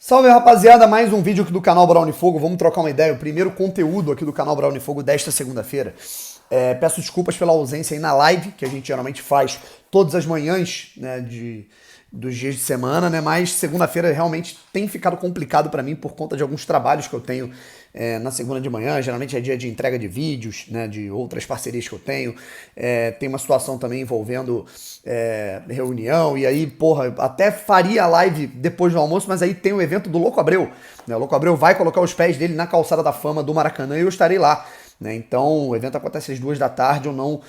Salve, rapaziada, mais um vídeo aqui do canal Brawl Fogo. Vamos trocar uma ideia, o primeiro conteúdo aqui do canal Brawl Fogo desta segunda-feira. Peço desculpas pela ausência aí na live, que a gente geralmente faz todas as manhãs, né, dos dias de semana, né, mas segunda-feira realmente tem ficado complicado para mim por conta de alguns trabalhos que eu tenho na segunda de manhã. Geralmente é dia de entrega de vídeos, né, de outras parcerias que eu tenho. Tem uma situação também envolvendo reunião, e aí, porra, até faria a live depois do almoço, mas aí tem o evento do Louco Abreu, né? O Louco Abreu vai colocar os pés dele na calçada da fama do Maracanã e eu estarei lá, né? Então o evento acontece às 2 da tarde, eu não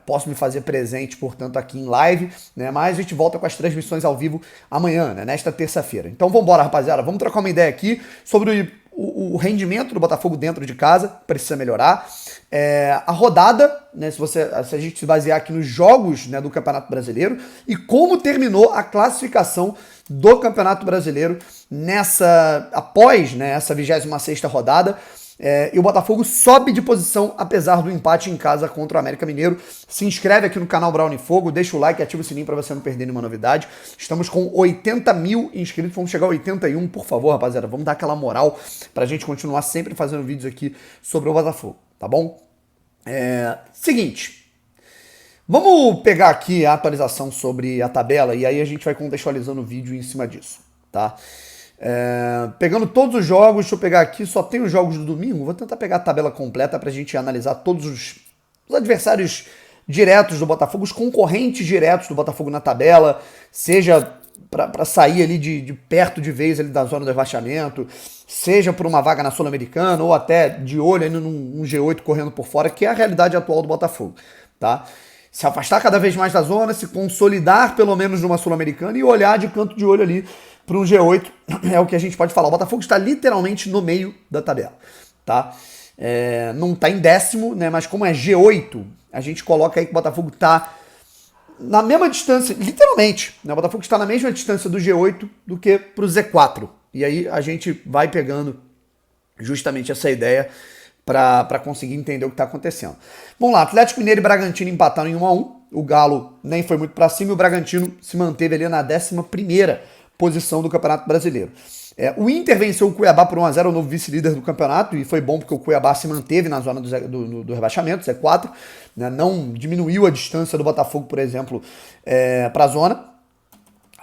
posso me fazer presente, portanto, aqui em live, né? Mas a gente volta com as transmissões ao vivo amanhã, né? Nesta terça-feira. Então vambora, rapaziada, vamos trocar uma ideia aqui sobre o rendimento do Botafogo dentro de casa, precisa melhorar. A rodada, né, se a gente se basear aqui nos jogos, né, do Campeonato Brasileiro, e como terminou a classificação do Campeonato Brasileiro após, né, essa 26ª rodada. E o Botafogo sobe de posição apesar do empate em casa contra o América Mineiro. Se inscreve aqui no canal Brawl Fogo, deixa o like e ativa o sininho para você não perder nenhuma novidade. Estamos com 80 mil inscritos, vamos chegar a 81, por favor, rapaziada. Vamos dar aquela moral pra gente continuar sempre fazendo vídeos aqui sobre o Botafogo, tá bom? Seguinte, vamos pegar aqui a atualização sobre a tabela e aí a gente vai contextualizando o vídeo em cima disso, tá? Pegando todos os jogos, deixa eu pegar aqui, só tem os jogos do domingo, vou tentar pegar a tabela completa pra gente analisar todos os adversários diretos do Botafogo, os concorrentes diretos do Botafogo na tabela, seja para sair ali de perto de vez ali da zona do rebaixamento, seja por uma vaga na Sul-Americana ou até de olho aí num G8 correndo por fora, que é a realidade atual do Botafogo, tá? Se afastar cada vez mais da zona, se consolidar pelo menos numa Sul-Americana e olhar de canto de olho ali para um G8, é o que a gente pode falar. O Botafogo está literalmente no meio da tabela, tá? Não está em décimo, né? Mas como é G8, a gente coloca aí que o Botafogo está na mesma distância, literalmente, né? O Botafogo está na mesma distância do G8 do que para o Z4. E aí a gente vai pegando justamente essa ideia para conseguir entender o que está acontecendo. Vamos lá, Atlético Mineiro e Bragantino empataram em 1-1. O Galo nem foi muito para cima e o Bragantino se manteve ali na 11ª posição do Campeonato Brasileiro. O Inter venceu o Cuiabá por 1-0, o novo vice-líder do campeonato, e foi bom porque o Cuiabá se manteve na zona do rebaixamento, Z4, né, não diminuiu a distância do Botafogo, por exemplo, para a zona.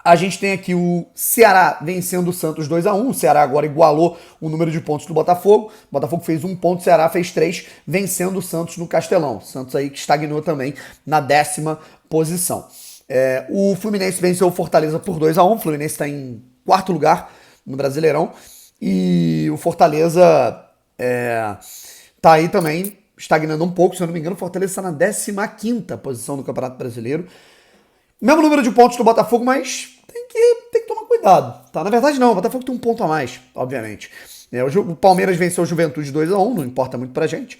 A gente tem aqui o Ceará vencendo o Santos 2-1, o Ceará agora igualou o número de pontos do Botafogo, o Botafogo fez 1 ponto, o Ceará fez 3, vencendo o Santos no Castelão, o Santos aí que estagnou também na 10ª posição. O Fluminense venceu o Fortaleza por 2-1, o Fluminense está em 4º lugar no Brasileirão, e o Fortaleza tá aí também estagnando um pouco, se eu não me engano, o Fortaleza está na 15ª posição do Campeonato Brasileiro. Mesmo número de pontos do Botafogo, mas tem que tomar cuidado, tá? Na verdade não, o Botafogo tem 1 ponto a mais, obviamente. O Palmeiras venceu o Juventude 2-1, não importa muito pra gente.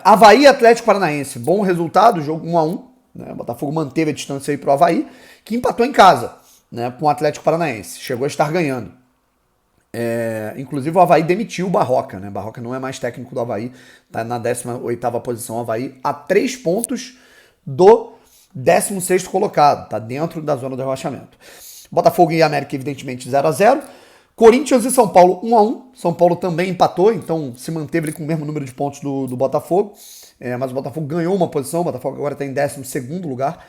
Avaí e Atlético Paranaense, bom resultado, jogo 1-1. Né? O Botafogo manteve a distância aí pro Avaí, que empatou em casa, né, com o Atlético Paranaense. Chegou a estar ganhando. Inclusive o Avaí demitiu o Barroca, né? Barroca não é mais técnico do Avaí, tá na 18ª posição o Avaí, a 3 pontos do 16º colocado, tá dentro da zona do rebaixamento. Botafogo e América, evidentemente, 0-0. Corinthians e São Paulo, 1-1. São Paulo também empatou, então se manteve ali com o mesmo número de pontos do Botafogo. Mas o Botafogo ganhou uma posição, o Botafogo agora está em 12º lugar.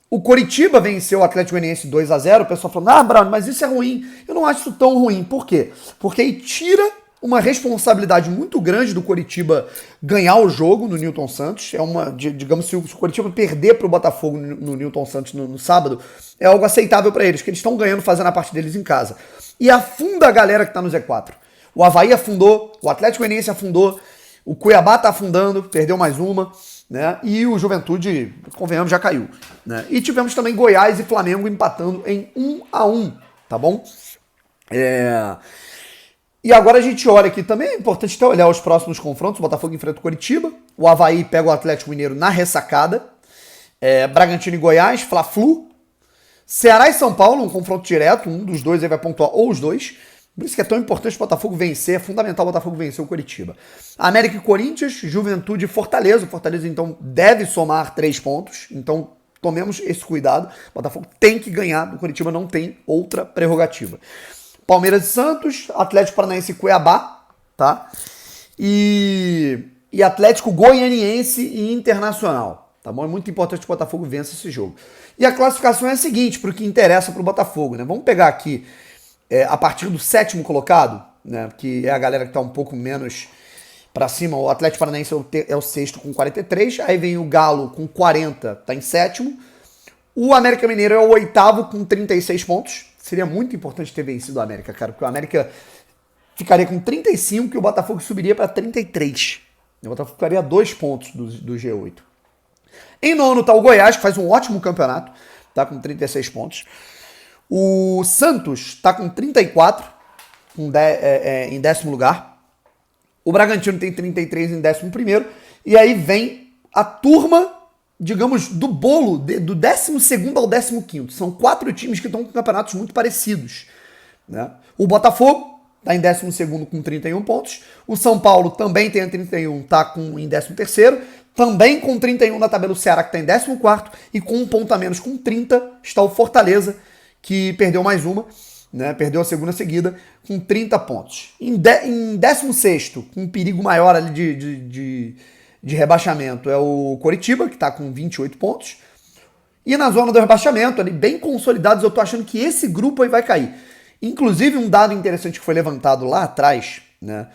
O Coritiba venceu o Atlético Goianiense 2-0, o pessoal falando, Bruno, mas isso é ruim. Eu não acho isso tão ruim. Por quê? Porque aí tira uma responsabilidade muito grande do Coritiba ganhar o jogo no Newton Santos. Digamos, se o Coritiba perder para o Botafogo no Newton Santos no sábado, é algo aceitável para eles, porque eles estão ganhando fazendo a parte deles em casa. E afunda a galera que está no Z4. O Avaí afundou, o Atlético Goianiense afundou, o Cuiabá tá afundando, perdeu mais uma, né? E o Juventude, convenhamos, já caiu, né? E tivemos também Goiás e Flamengo empatando em 1-1, tá bom? E agora a gente olha aqui também, é importante até olhar os próximos confrontos. O Botafogo enfrenta o Coritiba, o Avaí pega o Atlético Mineiro na ressacada, Bragantino e Goiás, Fla-Flu, Ceará e São Paulo, um confronto direto, um dos dois aí vai pontuar, ou os dois. Por isso que é tão importante o Botafogo vencer, é fundamental o Botafogo vencer o Coritiba. América e Corinthians, Juventude e Fortaleza. O Fortaleza, então, deve somar 3 pontos. Então, tomemos esse cuidado. O Botafogo tem que ganhar, o Coritiba não tem outra prerrogativa. Palmeiras e Santos, Atlético Paranaense e Cuiabá, tá? E Atlético Goianiense e Internacional, tá bom? É muito importante que o Botafogo vença esse jogo. E a classificação é a seguinte, para o que interessa para o Botafogo, né? Vamos pegar aqui a partir do 7º colocado, né? Que é a galera que está um pouco menos para cima. O Atlético Paranaense é o 6º com 43, aí vem o Galo com 40, tá em 7º. O América Mineiro é o 8º com 36 pontos. Seria muito importante ter vencido o América, cara, porque o América ficaria com 35 e o Botafogo subiria para 33. O Botafogo ficaria a 2 pontos do G8. Em nono está o Goiás, que faz um ótimo campeonato, tá com 36 pontos. O Santos está com 34, em 10º lugar. O Bragantino tem 33 em 11º. E aí vem a turma, digamos, do bolo, do 12º ao 15º. São 4 times que estão com campeonatos muito parecidos, né? O Botafogo está em 12º com 31 pontos. O São Paulo também tem 31, está em 13º. Também com 31 na tabela o Ceará, que está em 14º. E com um ponto a menos, com 30, está o Fortaleza, que perdeu mais uma, né? Perdeu a segunda seguida, com 30 pontos. Em 16º, com um perigo maior ali de rebaixamento, é o Coritiba, que está com 28 pontos. E na zona do rebaixamento, ali bem consolidados, eu estou achando que esse grupo aí vai cair. Inclusive, um dado interessante que foi levantado lá atrás, né,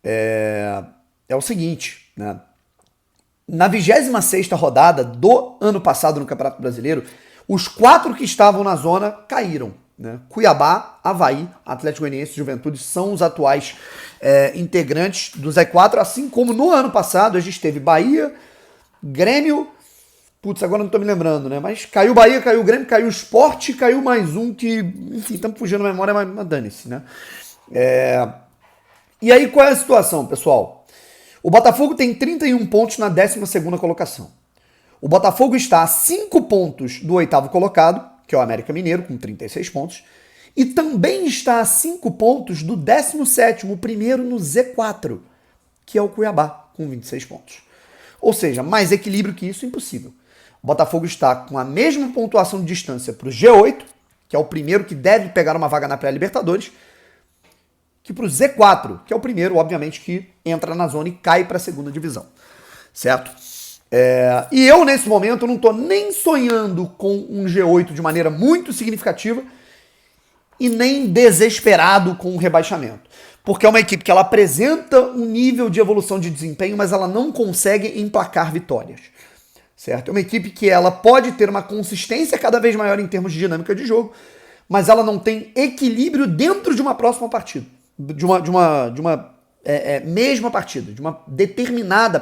é o seguinte, né? Na 26ª rodada do ano passado no Campeonato Brasileiro, os 4 que estavam na zona caíram, né? Cuiabá, Avaí, Atlético Goianiense e Juventude são os atuais integrantes do Z4, assim como no ano passado a gente teve Bahia, Grêmio, putz, agora não tô me lembrando, né? Mas caiu Bahia, caiu o Grêmio, caiu o Sport, caiu mais um que, enfim, estamos fugindo da memória, mas dane-se, né? E aí qual é a situação, pessoal? O Botafogo tem 31 pontos na 12ª colocação. O Botafogo está a 5 pontos do 8º colocado, que é o América Mineiro, com 36 pontos, e também está a 5 pontos do 17º, o primeiro no Z4, que é o Cuiabá, com 26 pontos. Ou seja, mais equilíbrio que isso, impossível. O Botafogo está com a mesma pontuação de distância para o G8, que é o primeiro que deve pegar uma vaga na pré-Libertadores, que para o Z4, que é o primeiro, obviamente, que entra na zona e cai para a segunda divisão, certo? E eu, nesse momento, não estou nem sonhando com um G8 de maneira muito significativa e nem desesperado com o rebaixamento. Porque é uma equipe que ela apresenta um nível de evolução de desempenho, mas ela não consegue emplacar vitórias, certo? É uma equipe que ela pode ter uma consistência cada vez maior em termos de dinâmica de jogo, mas ela não tem equilíbrio dentro de uma próxima partida. De uma mesma partida, de uma determinada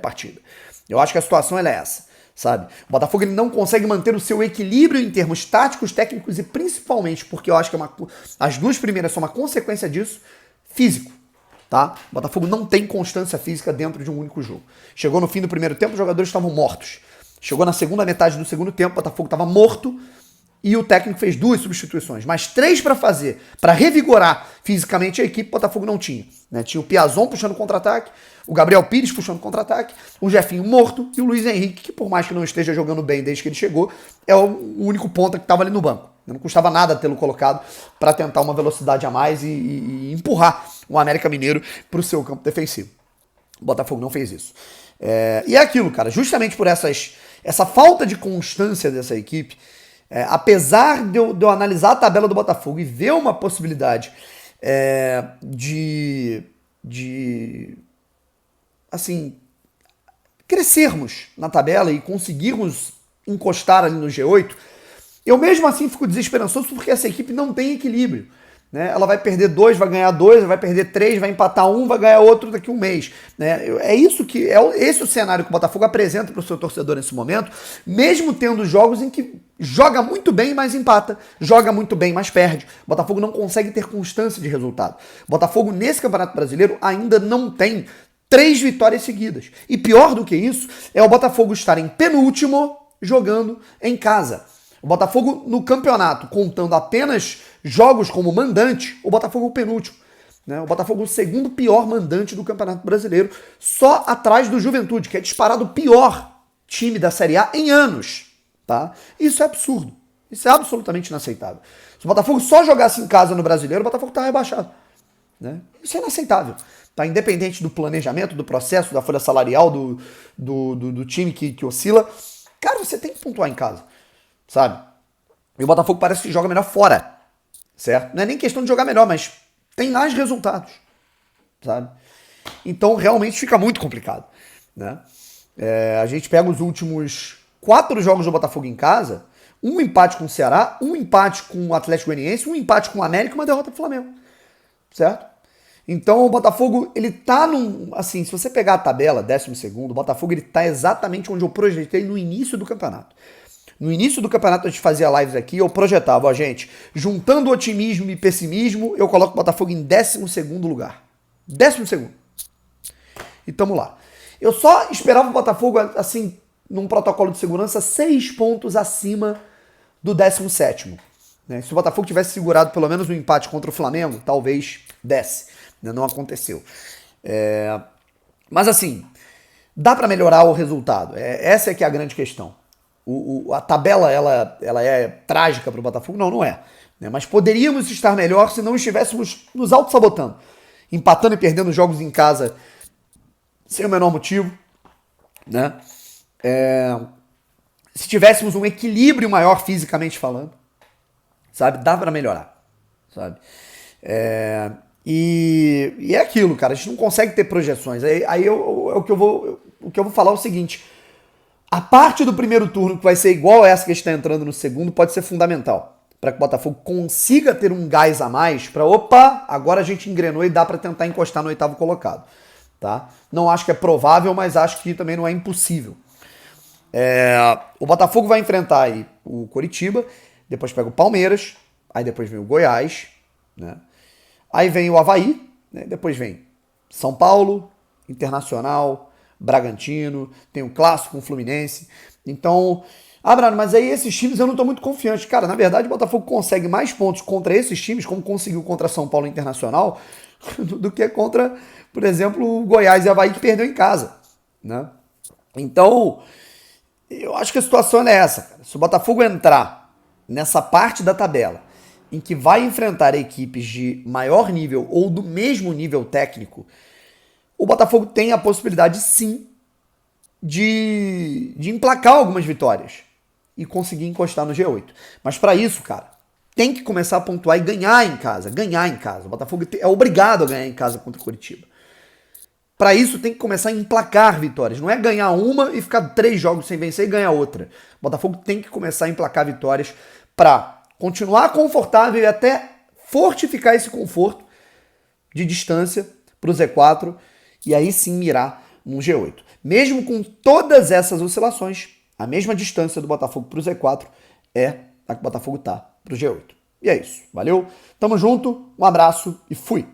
partida. Eu acho que a situação é essa, sabe? O Botafogo ele não consegue manter o seu equilíbrio em termos táticos, técnicos e principalmente, porque eu acho que as 2 primeiras são uma consequência disso, físico, tá? O Botafogo não tem constância física dentro de um único jogo. Chegou no fim do primeiro tempo, os jogadores estavam mortos. Chegou na segunda metade do segundo tempo, o Botafogo estava morto, e o técnico fez 2 substituições, mas 3 para fazer, para revigorar fisicamente a equipe, o Botafogo não tinha, né? Tinha o Piazon puxando contra-ataque, o Gabriel Pires puxando contra-ataque, o Jefinho morto e o Luiz Henrique, que por mais que não esteja jogando bem desde que ele chegou, é o único ponta que estava ali no banco. Não custava nada tê-lo colocado para tentar uma velocidade a mais e empurrar o América Mineiro para o seu campo defensivo. O Botafogo não fez isso. E é aquilo, cara, justamente por essa falta de constância dessa equipe, apesar de eu analisar a tabela do Botafogo e ver uma possibilidade de assim, crescermos na tabela e conseguirmos encostar ali no G8, eu mesmo assim fico desesperançoso porque essa equipe não tem equilíbrio, né? Ela vai perder 2, vai ganhar 2, vai perder 3, vai empatar 1, vai ganhar outro daqui a um mês, né? Esse o cenário que o Botafogo apresenta para o seu torcedor nesse momento, mesmo tendo jogos em que joga muito bem, mas empata, joga muito bem, mas perde. O Botafogo não consegue ter constância de resultado. O Botafogo nesse Campeonato Brasileiro ainda não tem 3 vitórias seguidas. E pior do que isso é o Botafogo estar em penúltimo jogando em casa. O Botafogo no campeonato, contando apenas jogos como mandante, o Botafogo é o penúltimo, né? O Botafogo é o segundo pior mandante do Campeonato Brasileiro, só atrás do Juventude, que é disparado o pior time da Série A em anos. tá? Isso é absurdo. Isso é absolutamente inaceitável. Se o Botafogo só jogasse em casa no Brasileiro, o Botafogo tá rebaixado, né? Isso é inaceitável. Tá? Independente do planejamento, do processo, da folha salarial, do time que oscila. Cara, você tem que pontuar em casa, sabe? E o Botafogo parece que joga melhor fora, certo? Não é nem questão de jogar melhor, mas tem mais resultados, sabe? Então realmente fica muito complicado, né? A gente pega os últimos 4 jogos do Botafogo em casa, um empate com o Ceará, um empate com o Atlético Goianiense, um empate com o América e uma derrota pro Flamengo, certo? Então o Botafogo, ele tá num, assim, se você pegar a tabela, 12º, o Botafogo ele tá exatamente onde eu projetei no início do campeonato. No início do campeonato a gente fazia lives aqui, eu projetava, ó, gente, juntando otimismo e pessimismo, eu coloco o Botafogo em 12º lugar. 12º. E tamo lá. Eu só esperava o Botafogo, assim, num protocolo de segurança, 6 pontos acima do 17º. Né? Se o Botafogo tivesse segurado pelo menos um empate contra o Flamengo, talvez desse. Né? Não aconteceu. Mas assim, dá para melhorar o resultado. Essa é que é a grande questão. A tabela, ela é trágica para o Botafogo? Não, não é. Né? Mas poderíamos estar melhor se não estivéssemos nos auto-sabotando. Empatando e perdendo jogos em casa sem o menor motivo. Né? Se tivéssemos um equilíbrio maior fisicamente falando, sabe? Dá para melhorar, sabe? E é aquilo, cara. A gente não consegue ter projeções. O que eu vou falar é o seguinte: a parte do primeiro turno que vai ser igual a essa que a gente está entrando no segundo pode ser fundamental para que o Botafogo consiga ter um gás a mais para, opa, agora a gente engrenou e dá para tentar encostar no 8º colocado, tá? Não acho que é provável, mas acho que também não é impossível. O Botafogo vai enfrentar aí o Coritiba, depois pega o Palmeiras, aí depois vem o Goiás, né? Aí vem o Avaí, né? Depois vem São Paulo, Internacional, Bragantino, tem o Clássico com o Fluminense. Então, Brano, mas aí esses times eu não tô muito confiante. Cara, na verdade o Botafogo consegue mais pontos contra esses times, como conseguiu contra São Paulo e Internacional, do que contra, por exemplo, o Goiás e Avaí que perdeu em casa, né? Então, eu acho que a situação é essa, cara. Se o Botafogo entrar nessa parte da tabela em que vai enfrentar equipes de maior nível ou do mesmo nível técnico, o Botafogo tem a possibilidade, sim, de emplacar algumas vitórias e conseguir encostar no G8. Mas para isso, cara, tem que começar a pontuar e ganhar em casa. Ganhar em casa. O Botafogo é obrigado a ganhar em casa contra o Coritiba. Para isso tem que começar a emplacar vitórias. Não é ganhar uma e ficar 3 jogos sem vencer e ganhar outra. O Botafogo tem que começar a emplacar vitórias para continuar confortável e até fortificar esse conforto de distância para o Z4 e aí sim mirar no G8. Mesmo com todas essas oscilações, a mesma distância do Botafogo para o Z4 é a que o Botafogo tá para o G8. E é isso. Valeu? Tamo junto, um abraço e fui!